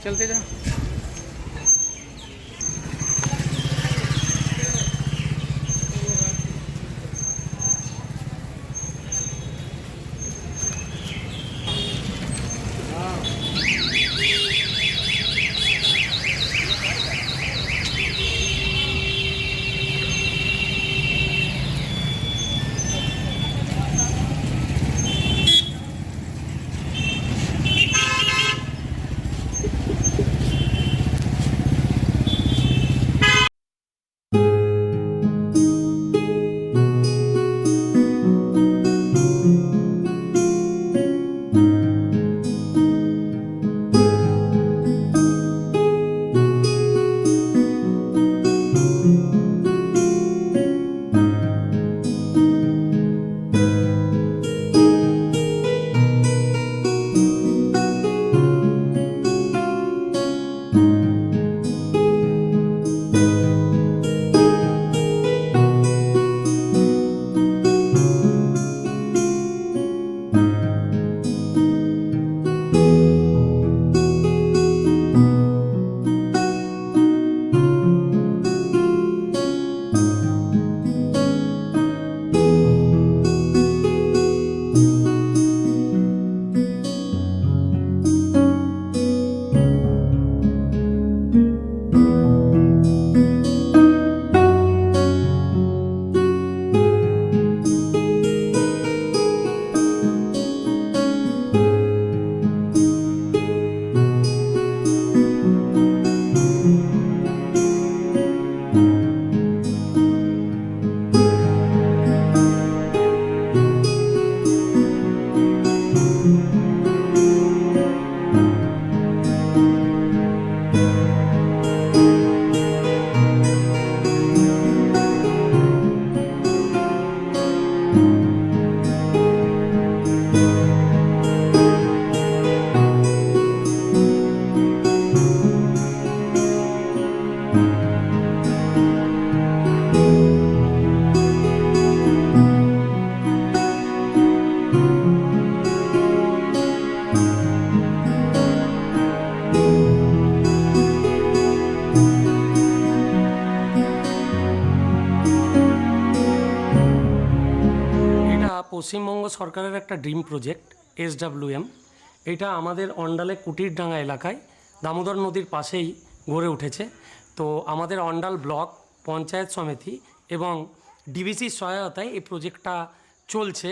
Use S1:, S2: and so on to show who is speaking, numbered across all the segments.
S1: चलते जा। পশ্চিমবঙ্গ সরকারের একটা ড্রিম প্রজেক্ট SWM। এটা আমাদের অন্ডালে কুটিরডাঙ্গা এলাকায় দামোদর নদীর পাশেই গড়ে উঠেছে। তো আমাদের অন্ডাল ব্লক পঞ্চায়েত সমিতি এবং ডিভিসির সহায়তায় এই প্রজেক্টটা চলছে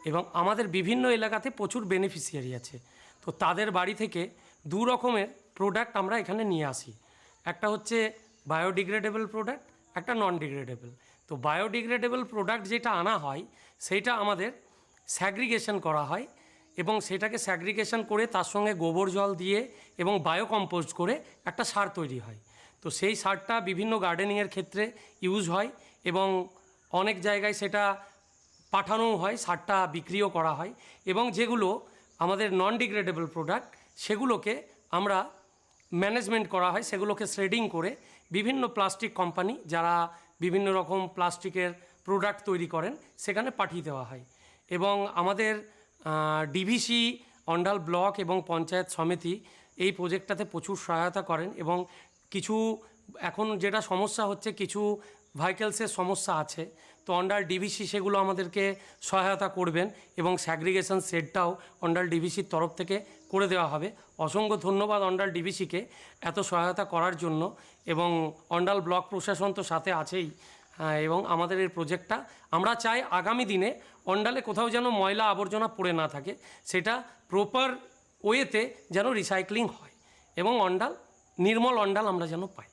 S1: এবং আমাদের বিভিন্ন এলাকাতে প্রচুর বেনিফিশিয়ারি আছে। তো তাদের বাড়ি থেকে দু রকমের প্রোডাক্ট আমরা এখানে নিয়ে আসি। একটা হচ্ছে বায়োডিগ্রেডেবল প্রোডাক্ট, একটা নন ডিগ্রেডেবল। তো বায়োডিগ্রেডেবল প্রোডাক্ট যেটা আনা হয় সেইটা আমাদের স্যাগ্রিগেশন করা হয় এবং সেটাকে স্যাগ্রিগেশন করে তার সঙ্গে গোবর জল দিয়ে এবং বায়োকম্পোস্ট করে একটা সার তৈরি হয়। তো সেই সারটা বিভিন্ন গার্ডেনিংয়ের ক্ষেত্রে ইউজ হয় এবং অনেক জায়গায় সেটা পাঠানোও হয়, সারটা বিক্রিও করা হয়। এবং যেগুলো আমাদের নন ডিগ্রেডেবল প্রোডাক্ট সেগুলোকে আমরা ম্যানেজমেন্ট করা হয়, সেগুলোকে শ্রেডিং করে বিভিন্ন প্লাস্টিক কোম্পানি যারা বিভিন্ন রকম প্লাস্টিকের প্রোডাক্ট তৈরি করেন সেখানে পাঠিয়ে দেওয়া হয়। এবং আমাদের ডিভিসি, অন্ডাল ব্লক এবং পঞ্চায়েত সমিতি এই প্রজেক্টটাতে প্রচুর সহায়তা করেন এবং কিছু এখন যেটা সমস্যা হচ্ছে, কিছু ভেহিকেলসের সমস্যা আছে, তো অন্ডাল ডিভিসি সেগুলো আমাদেরকে সহায়তা করবেন এবং স্যাগ্রিগেশন শেডটাও অন্ডাল ডিভিসির তরফ থেকে করে দেওয়া হবে। অসংখ্য ধন্যবাদ অন্ডাল ডিভিসিকে এত সহায়তা করার জন্য। এবং অন্ডাল ব্লক প্রশাসন তো সাথে আছেই। এবং আমাদের এই প্রজেক্টটা আমরা চাই আগামী দিনে অন্ডালে কোথাও যেন ময়লা আবর্জনা পড়ে না থাকে, সেটা প্রপার ওয়েতে যেন রিসাইক্লিং হয় এবং অন্ডাল, নির্মল অন্ডাল আমরা যেন পাই।